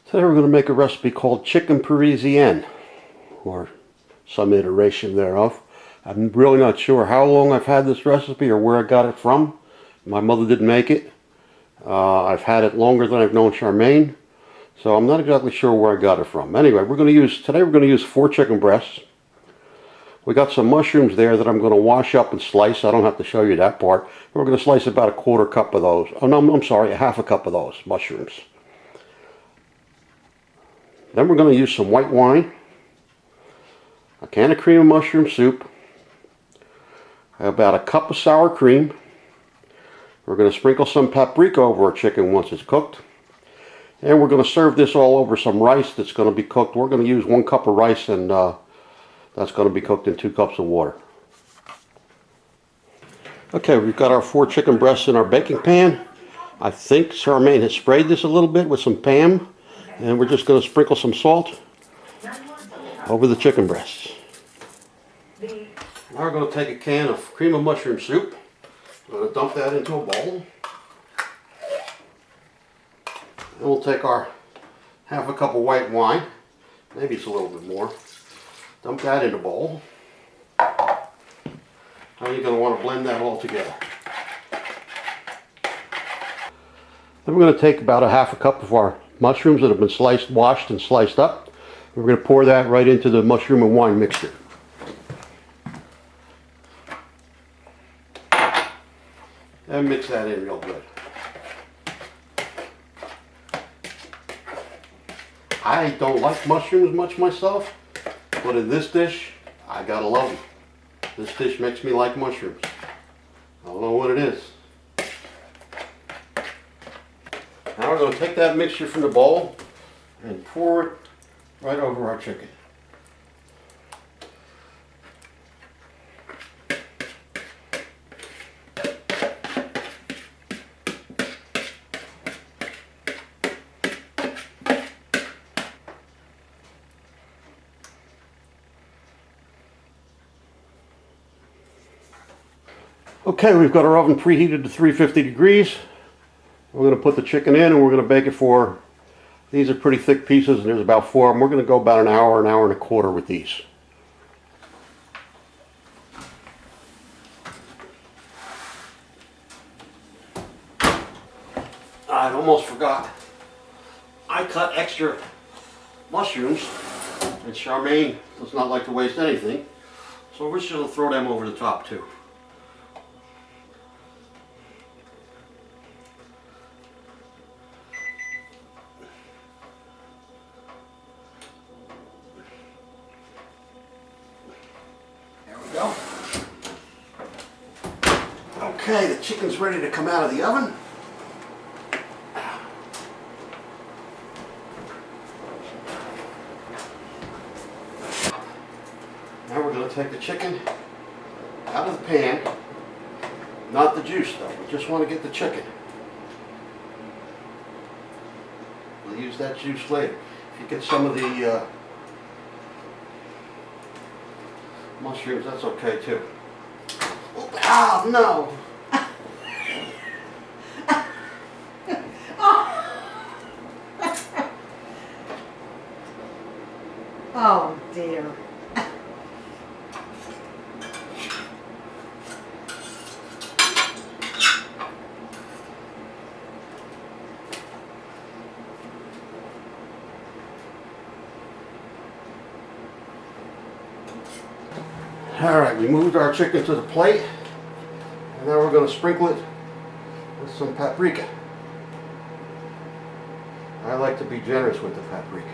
Today we're going to make a recipe called chicken Parisienne, or some iteration thereof. I'm really not sure how long I've had this recipe or where I got it from. My mother didn't make it. I've had it longer than I've known Charmaine, so I'm not exactly sure where I got it from. Anyway, today we're going to use 4 chicken breasts. We got some mushrooms there that I'm going to wash up and slice. I don't have to show you that part. We're going to slice about a quarter cup of those. Oh no, I'm sorry, a half a cup of those mushrooms. Then we're going to use some white wine, a can of cream of mushroom soup, about a cup of sour cream. We're going to sprinkle some paprika over our chicken once it's cooked. And we're going to serve this all over some rice that's going to be cooked. We're going to use 1 cup of rice, and that's going to be cooked in 2 cups of water. Okay, we've got our 4 chicken breasts in our baking pan. I think Charmaine has sprayed this a little bit with some Pam. And we're just going to sprinkle some salt over the chicken breasts. Now we're going to take a can of cream of mushroom soup. We're going to dump that into a bowl. And we'll take our half a cup of white wine. Maybe it's a little bit more. Dump that in a bowl. Now you're going to want to blend that all together. Then we're going to take about a half a cup of our mushrooms that have been washed and sliced up. We're going to pour that right into the mushroom and wine mixture. And mix that in real good. I don't like mushrooms much myself, but in this dish, I gotta love them. This dish makes me like mushrooms. I don't know what it is. Now we're going to take that mixture from the bowl and pour it right over our chicken. Okay, we've got our oven preheated to 350 degrees. We're going to put the chicken in and we're going to bake it for, these are pretty thick pieces and there's about 4 of them. We're going to go about an hour and a quarter with these. I almost forgot. I cut extra mushrooms and Charmaine does not like to waste anything. So we're just going to throw them over the top too. Go. Okay, the chicken's ready to come out of the oven. Now we're going to take the chicken out of the pan. Not the juice though, we just want to get the chicken. We'll use that juice later. If you get some of the mushrooms, that's okay too. Oh no! Oh dear. Alright, we moved our chicken to the plate, and now we're going to sprinkle it with some paprika. I like to be generous with the paprika.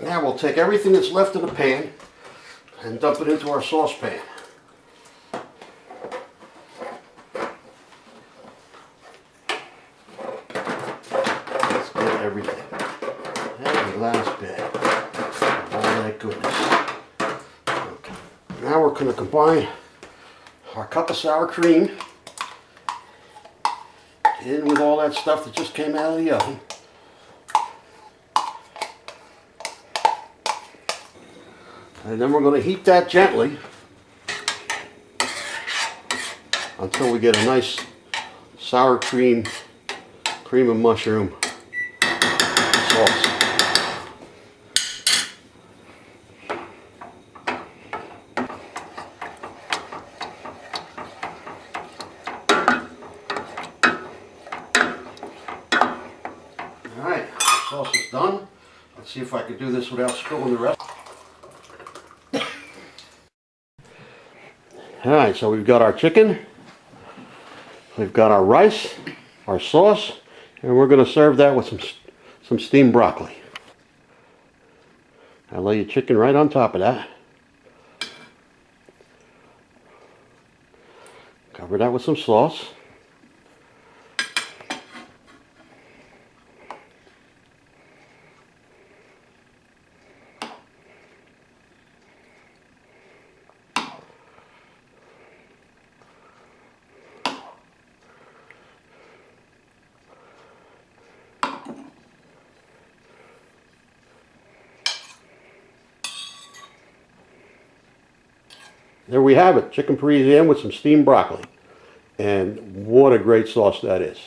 Now we'll take everything that's left in the pan and dump it into our saucepan. Everything. And the last bit. All that goodness. Okay. Now we're going to combine our cup of sour cream in with all that stuff that just came out of the oven. And then we're going to heat that gently until we get a nice sour cream and mushroom sauce. Alright, sauce is done. Let's see if I can do this without spilling the rest. Alright, so we've got our chicken, we've got our rice, our sauce, and we're going to serve that with some steamed broccoli. I'll lay your chicken right on top of that. Cover that with some sauce. There we have it, chicken Parisienne with some steamed broccoli. And what a great sauce that is.